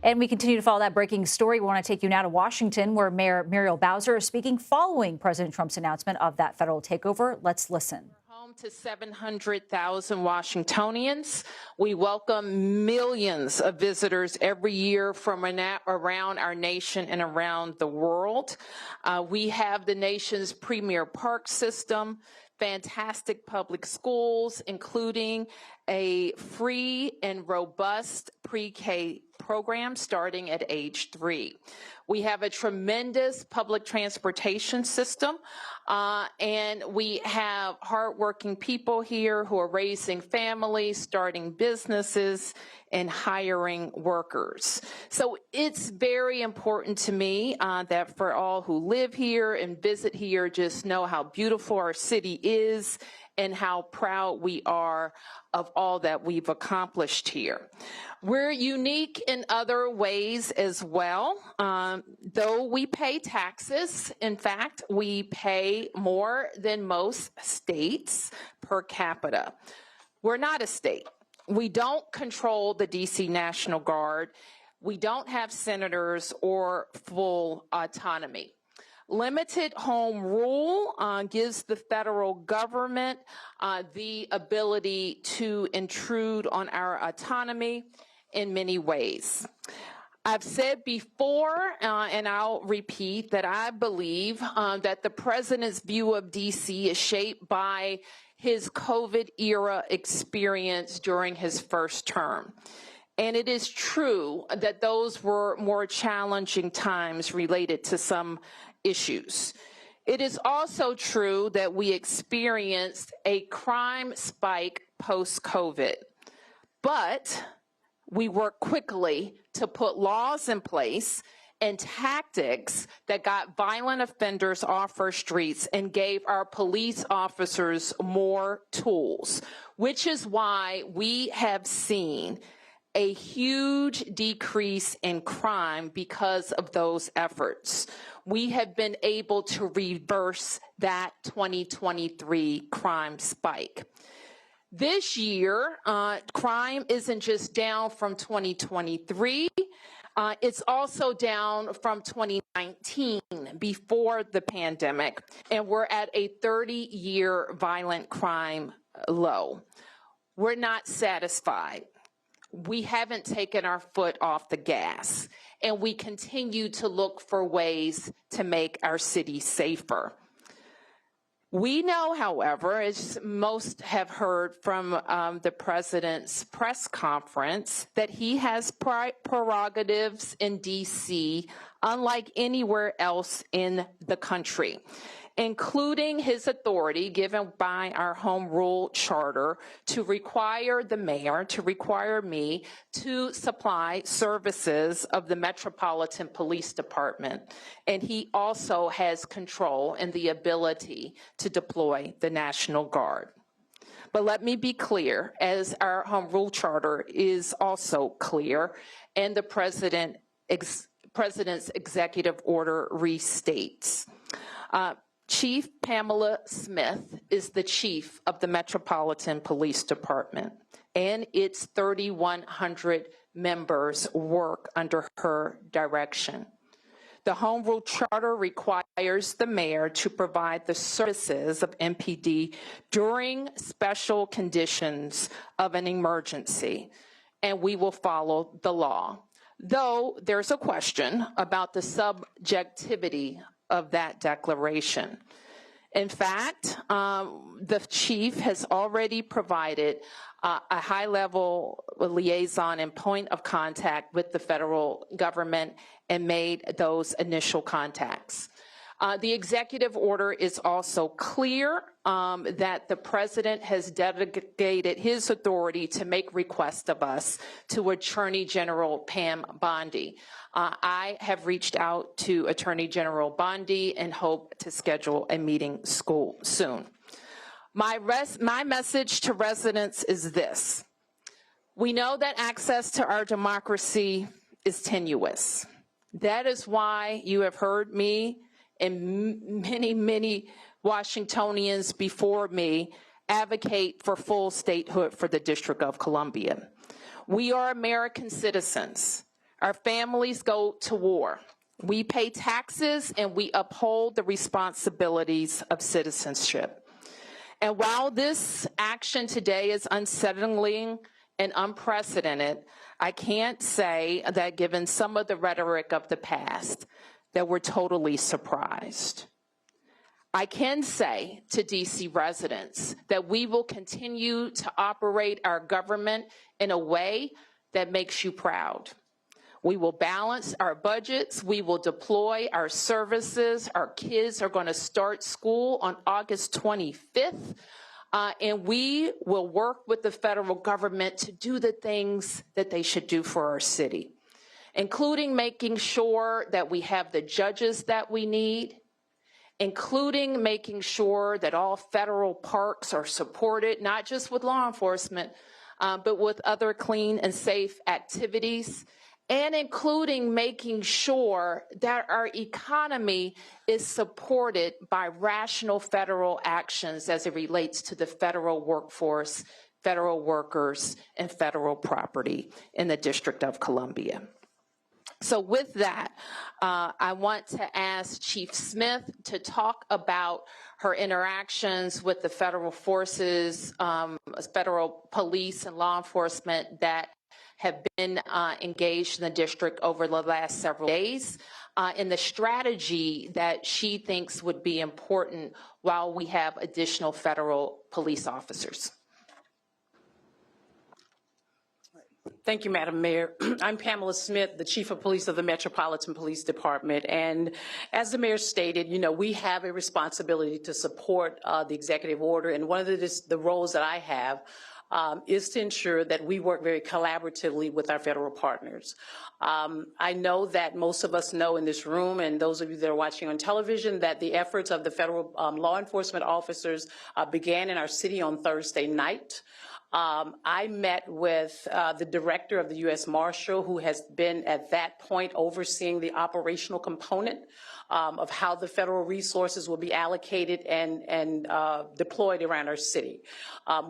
And we continue to follow that breaking story. We want to take you now to Washington, where Mayor Muriel Bowser is speaking following President Trump's announcement of that federal takeover. Let's listen. Home to 700,000 Washingtonians. We welcome millions of visitors every year from around our nation and around the world. We have the nation's premier park system, fantastic public schools, including a free and robust pre-K program starting at age 3. We have a tremendous public transportation system, and we have hardworking people here who are raising families, starting businesses, and hiring workers. So it's very important to me that for all who live here and visit here, just know how beautiful our city is and how proud we are of all that we've accomplished here. We're unique in other ways as well. Though we pay taxes, in fact, we pay more than most states per capita. We're not a state. We don't control the D.C. National Guard. We don't have senators or full autonomy. Limited home rule gives the federal government the ability to intrude on our autonomy in many ways. I've said before, and I'll repeat, that I believe that the president's view of D.C. is shaped by his COVID-era experience during his first term. And it is true that those were more challenging times related to some issues. It is also true that we experienced a crime spike post-COVID, but we worked quickly to put laws in place and tactics that got violent offenders off our streets and gave our police officers more tools, which is why we have seen a huge decrease in crime because of those efforts. We have been able to reverse that 2023 crime spike. This year, crime isn't just down from 2023, it's also down from 2019, before the pandemic, and we're at a 30-year violent crime low. We're not satisfied. We haven't taken our foot off the gas, and we continue to look for ways to make our city safer. We know, however, as most have heard from the president's press conference, that he has prerogatives in D.C. unlike anywhere else in the country, including his authority given by our home rule charter to require the mayor, to require me to supply services of the Metropolitan Police Department. And he also has control and the ability to deploy the National Guard. But let me be clear, as our home rule charter is also clear, and the president's executive order restates. Chief Pamela Smith is the chief of the Metropolitan Police Department, and its 3,100 members work under her direction. The Home Rule Charter requires the mayor to provide the services of MPD during special conditions of an emergency, and we will follow the law. Though there's a question about the subjectivity of that declaration. In fact, the chief has already provided a high-level liaison and point of contact with the federal government and made those initial contacts. The executive order is also clear that the president has delegated his authority to make requests of us to Attorney General Pam Bondi. I have reached out to Attorney General Bondi and hope to schedule a meeting soon. My message to residents is this. We know that access to our democracy is tenuous. That is why you have heard me and many Washingtonians before me advocate for full statehood for the District of Columbia. We are American citizens. Our families go to war. We pay taxes and we uphold the responsibilities of citizenship. And while this action today is unsettling and unprecedented, I can't say that given some of the rhetoric of the past, that we're totally surprised. I can say to DC residents that we will continue to operate our government in a way that makes you proud. We will balance our budgets. We will deploy our services. Our kids are going to start school on August 25th. And we will work with the federal government to do the things that they should do for our city, including making sure that we have the judges that we need, including making sure that all federal parks are supported, not just with law enforcement, but with other clean and safe activities, and including making sure that our economy is supported by rational federal actions as it relates to the federal workforce, federal workers, and federal property in the District of Columbia. So with that, I want to ask Chief Smith to talk about her interactions with the federal forces, federal police and law enforcement that have been engaged in the district over the last several days, and the strategy that she thinks would be important while we have additional federal police officers. Thank you, Madam Mayor. I'm Pamela Smith, the Chief of Police of the Metropolitan Police Department. And as the Mayor stated, you know, we have a responsibility to support the executive order. And one of the roles that I have is to ensure that we work very collaboratively with our federal partners. I know that most of us know in this room, and those of you that are watching on television, that the efforts of the federal law enforcement officers began in our city on Thursday night. I met with the director of the U.S. Marshal, who has been at that point overseeing the operational component of how the federal resources will be allocated and deployed around our city.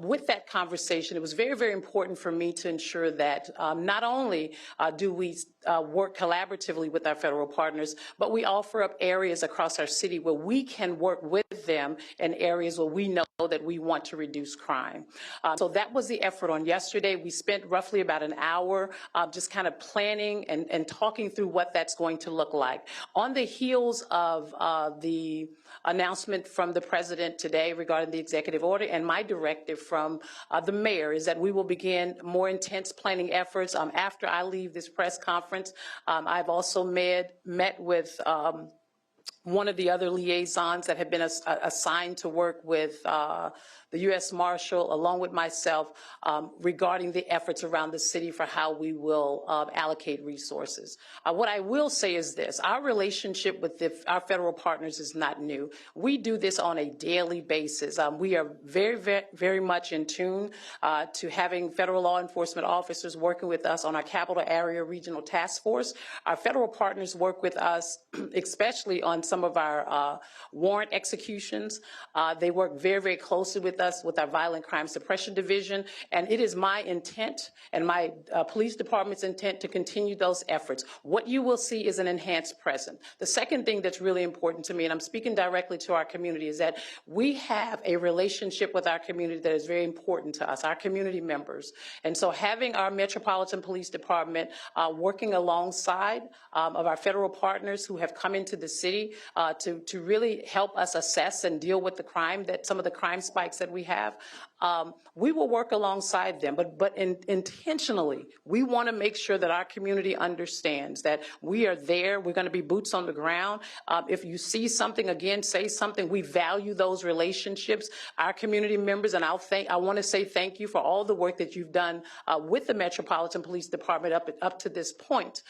With that conversation, it was very, very important for me to ensure that not only do we work collaboratively with our federal partners, but we offer up areas across our city where we can work with them in areas where we know that we want to reduce crime. So that was the effort on yesterday. We spent roughly about an hour just kind of planning and talking through what that's going to look like. On the heels of the announcement from the president today regarding the executive order and my directive from the mayor is that we will begin more intense planning efforts after I leave this press conference. I've also met with one of the other liaisons that have been assigned to work with the U.S. Marshal, along with myself, regarding the efforts around the city for how we will allocate resources. What I will say is this: our relationship with our federal partners is not new. We do this on a daily basis. We are very, very, very much in tune to having federal law enforcement officers working with us on our Capital Area Regional Task Force. Our federal partners work with us, especially on some of our warrant executions. They work very, very closely with us with our Violent Crime Suppression Division, and it is my intent and my police department's intent to continue those efforts. What you will see is an enhanced presence. The second thing that's really important to me, and I'm speaking directly to our community, is that we have a relationship with our community that is very important to us, our community members. And so having our Metropolitan Police Department working alongside of our federal partners who have come into the city to really help us assess and deal with the crime, that some of the crime spikes that we have, we will work alongside them, but intentionally, we want to make sure that our community understands that we are there. We're going to be boots on the ground. If you see something, again, say something. We value those relationships. Our community members, and I want to say thank you for all the work that you've done with the Metropolitan Police Department up to this point.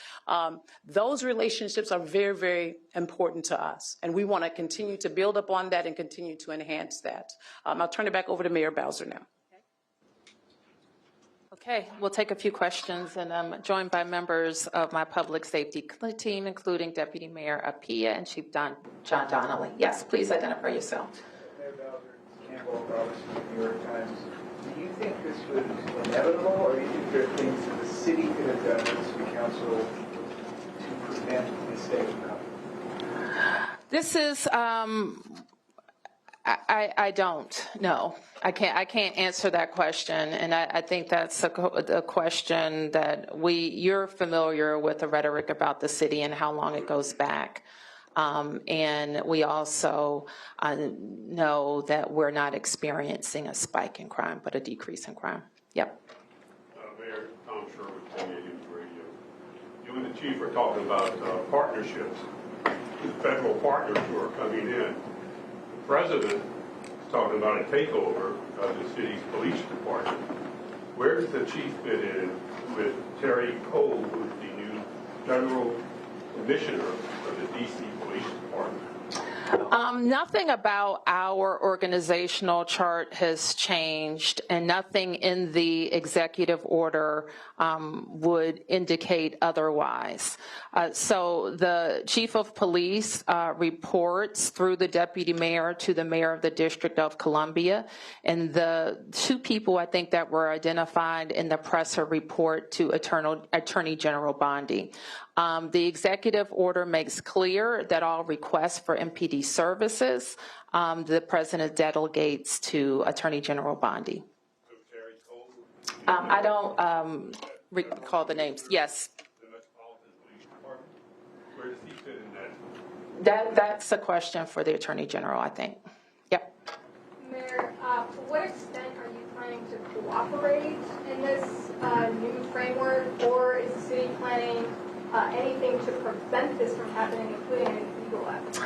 Those relationships are very, very important to us, and we want to continue to build upon that and continue to enhance that. I'll turn it back over to Mayor Bowser now. Okay, we'll take a few questions, and I'm joined by members of my public safety team, including Deputy Mayor Appiah and Chief John Donnelly. Yes, please identify yourself. Mayor Bowser, Campbell Robertson, New York Times. Do you think this was inevitable, or do you think there are things that the city could have done, or the city council, and the state of Maryland? This is, I don't know. I can't answer that question, and I think that's a question that you're familiar with the rhetoric about the city and how long it goes back. And we also know that we're not experiencing a spike in crime, but a decrease in crime. Yep. Mayor Tom Sherwood, 1080 News Radio. You and the chief are talking about partnerships with federal partners who are coming in. The president is talking about a takeover of the city's police department. Where does the chief fit in with Terry Cole, who's the new general commissioner of the D.C. Police Department? Nothing about our organizational chart has changed, and nothing in the executive order would indicate otherwise. So the chief of police reports through the deputy mayor to the mayor of the District of Columbia, and the two people I think that were identified in the presser report to Attorney General Bondi. The executive order makes clear that all requests for MPD services, the president delegates to Attorney General Bondi. So Terry Cole? I don't recall the names. Yes. The Metropolitan Police Department? Where does he fit in that? That's a question for the Attorney General, I think. Yep. Mayor, to what extent are you planning to cooperate in this new framework, or is the city planning anything to prevent this from happening, including any legal action?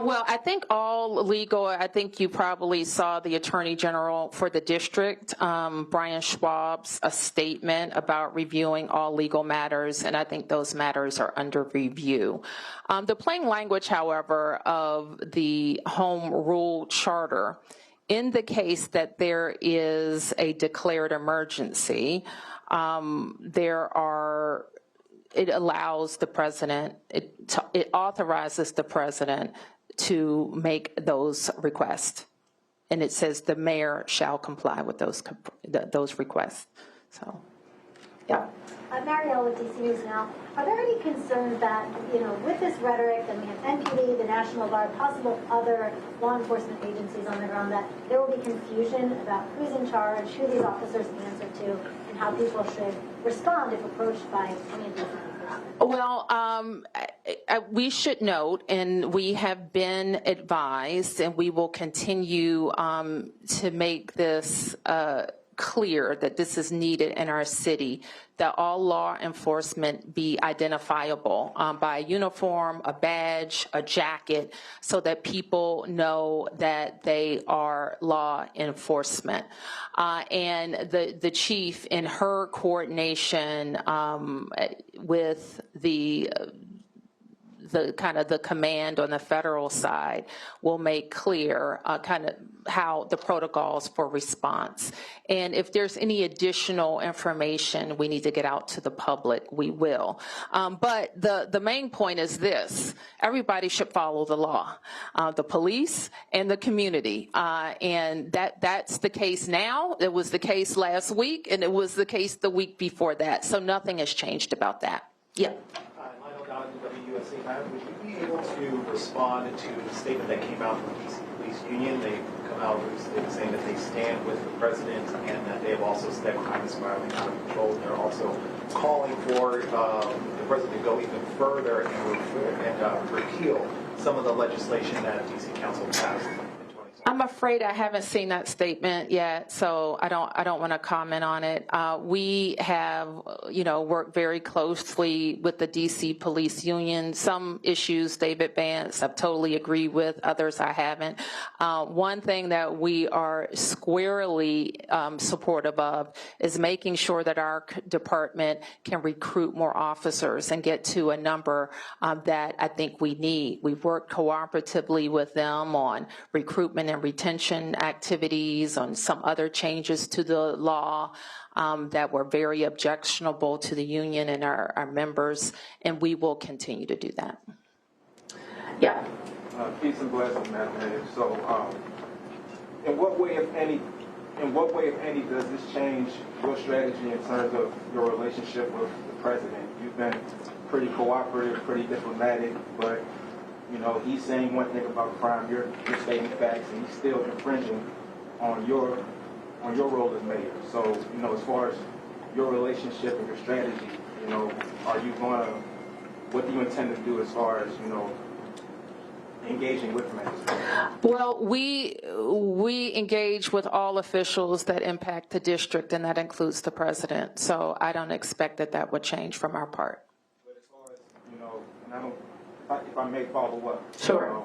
Well, I think all legal, I think you probably saw the Attorney General for the district, Brian Schwab's a statement about reviewing all legal matters, and I think those matters are under review. The plain language, however, of the Home Rule Charter indicates that there is a declared emergency. It allows the president, it authorizes the president to make those requests. And it says the mayor shall comply with those requests. So, yeah. Muriel with DC News Now. Are there any concerns that, with this rhetoric, and we have NPD, the National Guard, possible other law enforcement agencies on the ground, that there will be confusion about who's in charge, who these officers answer to, and how people should respond if approached by any of these officers? Well, we should note, and we have been advised, and we will continue to make this clear that this is needed in our city, that all law enforcement be identifiable by a uniform, a badge, a jacket, so that people know that they are law enforcement. And the chief, in her coordination with the kind of the command on the federal side, will make clear kind of how the protocols for response. And if there's any additional information we need to get out to the public, we will. But the main point is this: everybody should follow the law, the police and the community. And that's the case now. It was the case last week, and it was the case the week before that. So nothing has changed about that. Yeah. WUSA, would you be able to respond to the statement that came out from the DC Police Union? They come out saying that they stand with the president and that they have also said crime is spiraling out of control. And they're also calling for the president to go even further and repeal some of the legislation that DC Council passed. I'm afraid I haven't seen that statement yet, so I don't want to comment on it. We have, worked very closely with the DC Police Union. Some issues they've advanced, I've totally agreed with. Others I haven't. One thing that we are squarely supportive of is making sure that our department can recruit more officers and get to a number that I think we need. We've worked cooperatively with them on recruitment and retention activities, on some other changes to the law that were very objectionable to the union and our members, and we will continue to do that. Yeah. Peace and blessings, Madam Mayor. So, in what way, if any, in what way, if any, does this change your strategy in terms of your relationship with the president? You've been pretty cooperative, pretty diplomatic, but you know, he's saying one thing about crime, you're stating facts, and he's still infringing on your role as mayor. So, you know, as far as your relationship and your strategy, you know, what do you intend to do as far as, you know, engaging with mayors? Well, we engage with all officials that impact the district, and that includes the president. So I don't expect that would change from our part. But as far as, you know, and if I may follow up. Sure.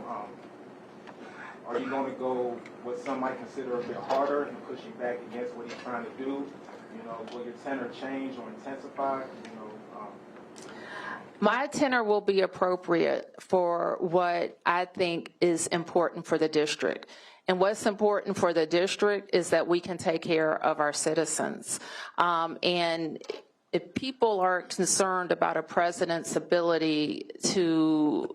Are you going to go what some might consider a bit harder and pushing back against what he's trying to do? You know, will your tenor change or intensify? You know, my tenor will be appropriate for what I think is important for the district. And what's important for the district is that we can take care of our citizens. And if people are concerned about a president's ability to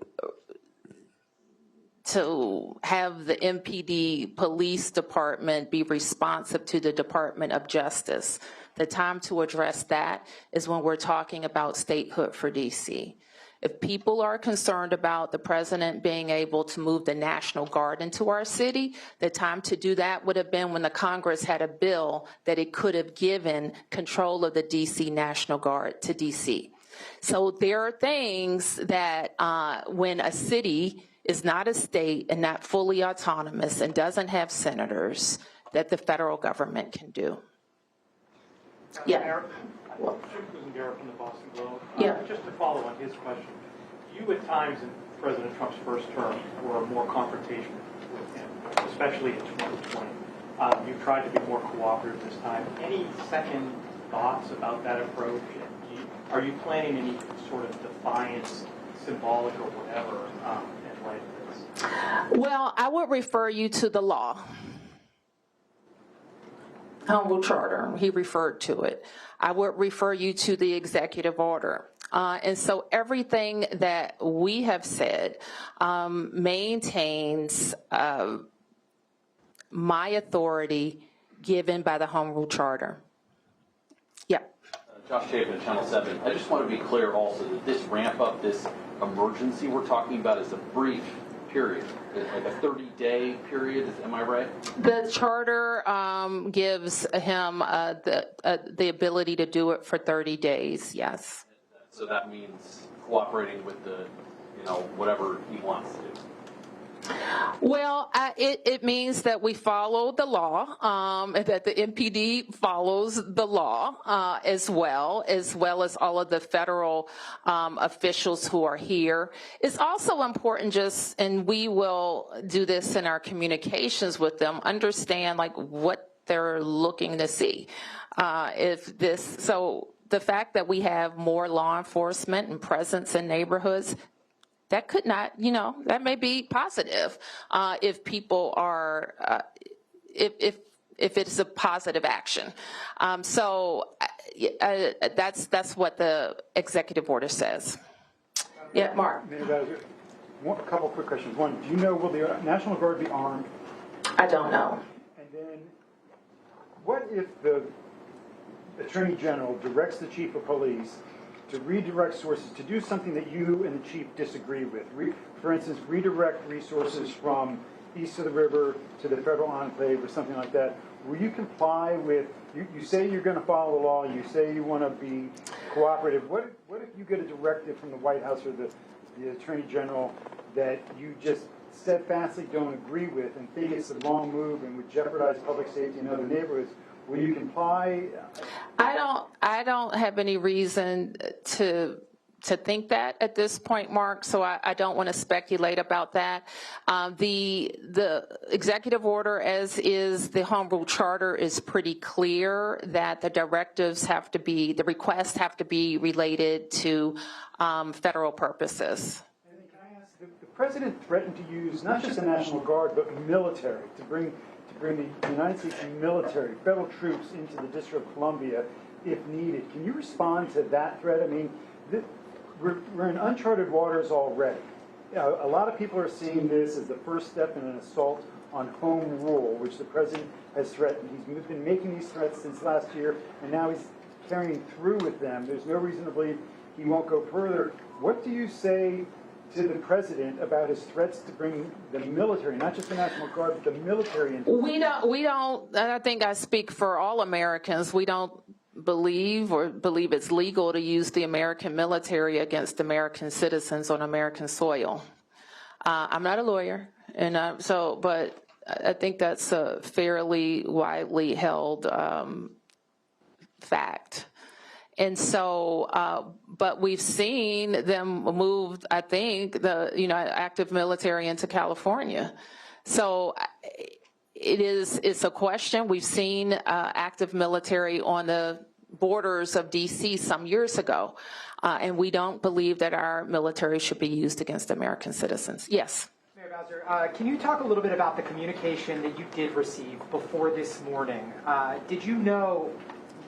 have the MPD police department be responsive to the Department of Justice, the time to address that is when we're talking about statehood for DC. If people are concerned about the president being able to move the National Guard into our city, the time to do that would have been when the Congress had a bill that it could have given control of the DC National Guard to DC. So there are things that when a city is not a state and not fully autonomous and doesn't have senators, that the federal government can do. Yeah. Garrett from the Boston Globe. Yeah. Just to follow on his question, you at times in President Trump's first term were more confrontational with him, especially in 2020. You've tried to be more cooperative this time. Any second thoughts about that approach? Are you planning any sort of defiance, symbolic or whatever, in light of this? Well, I would refer you to the law. Home Rule Charter, he referred to it. I would refer you to the executive order. And so everything that we have said maintains my authority given by the Home Rule Charter. Yeah. Josh Chapin, Channel 7. I just want to be clear also that this ramp up, this emergency we're talking about is a brief period, like a 30-day period, am I right? The charter gives him the ability to do it for 30 days, yes. So that means cooperating with the, you know, whatever he wants to do. Well, it means that we follow the law, that the MPD follows the law as well as all of the federal officials who are here. It's also important just, and we will do this in our communications with them, understand like what they're looking to see. So the fact that we have more law enforcement and presence in neighborhoods, that could not, you know, that may be positive if people are, if it's a positive action. So that's what the executive order says. Yeah, Mark. Mayor Bowser, a couple quick questions. One, do you know, will the National Guard be armed? I don't know. And then, what if the Attorney General directs the Chief of Police to redirect sources to do something that you and the Chief disagree with? For instance, redirect resources from east of the river to the federal enclave or something like that. Will you comply with, you say you're going to follow the law, you say you want to be cooperative. What if you get a directive from the White House or the Attorney General that you just steadfastly don't agree with and think it's the wrong move and would jeopardize public safety in other neighborhoods? Will you comply? I don't have any reason to think that at this point, Mark, so I don't want to speculate about that. The executive order, as is the Home Rule Charter, is pretty clear that the directives have to be, the requests have to be related to federal purposes. And can I ask, the president threatened to use not just the National Guard, but military, to bring the United States military, federal troops into the District of Columbia if needed. Can you respond to that threat? I mean, we're in uncharted waters already. A lot of people are seeing this as the first step in an assault on home rule, which the president has threatened. He's been making these threats since last year, and now he's carrying through with them. There's no reason to believe he won't go further. What do you say to the president about his threats to bring the military, not just the National Guard, but the military into We don't, and I think I speak for all Americans, we don't believe it's legal to use the American military against American citizens on American soil. I'm not a lawyer, and but I think that's a fairly widely held fact. And so, but we've seen them move, I think, active military into California. So it's a question. We've seen active military on the borders of D.C. some years ago, and we don't believe that our military should be used against American citizens. Yes. Mayor Bowser, can you talk a little bit about the communication that you did receive before this morning? Did you know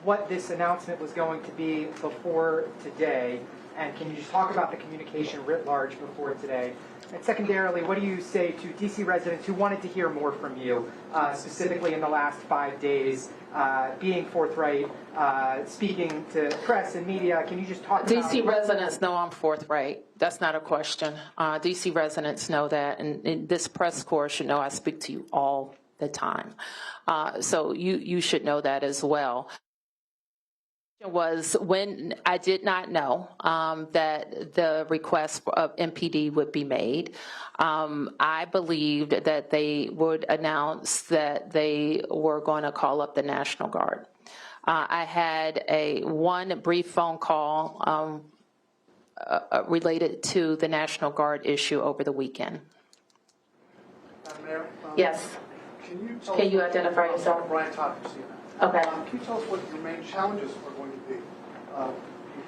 what this announcement was going to be before today? And can you just talk about the communication writ large before today? And secondarily, what do you say to D.C. residents who wanted to hear more from you, specifically in the last 5 days, being forthright, speaking to press and media? Can you just talk about... D.C. residents know I'm forthright. That's not a question. D.C. residents know that, and this press corps should know I speak to you all the time. So you should know that as well. Was when I did not know that the request of MPD would be made. I believed that they would announce that they were going to call up the National Guard. I had one brief phone call related to the National Guard issue over the weekend. Mayor, Yes. Can you identify yourself? Brian Todd from CNN. Okay. Can you tell us what your main challenges are going to be?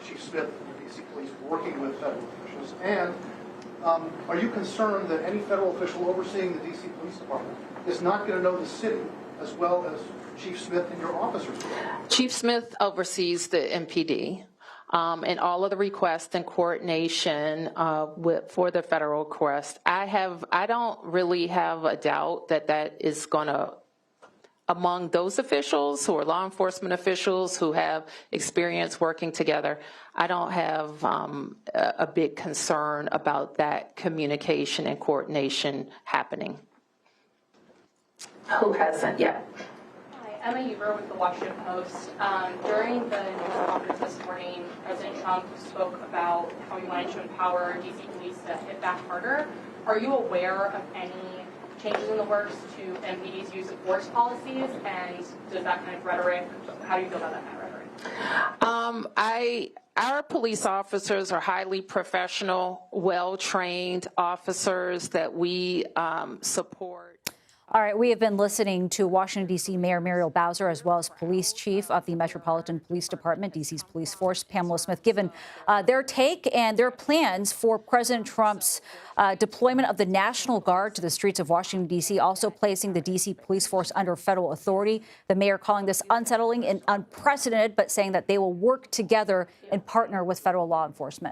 Chief Smith and the DC Police working with federal officials, and are you concerned that any federal official overseeing the DC Police Department is not going to know the city as well as Chief Smith and your officers? Chief Smith oversees the MPD. And all of the requests and coordination for the federal request. I don't really have a doubt that is going to, among those officials who are law enforcement officials who have experience working together, I don't have a big concern about that communication and coordination happening. Who hasn't yet? Emma Huber with the Washington Post. During the news conference this morning, President Trump spoke about how he wanted to empower DC police to hit back harder. Are you aware of any changes in the works to MPD's use of force policies, and does that kind of rhetoric, how do you feel about that kind of rhetoric? Our police officers are highly professional, well-trained officers that we support. All right, we have been listening to Washington, D.C. Mayor Muriel Bowser, as well as Police Chief of the Metropolitan Police Department, D.C.'s police force, Pamela Smith, given their take and their plans for President Trump's deployment of the National Guard to the streets of Washington, D.C., also placing the D.C. police force under federal authority. The mayor calling this unsettling and unprecedented, but saying that they will work together and partner with federal law enforcement.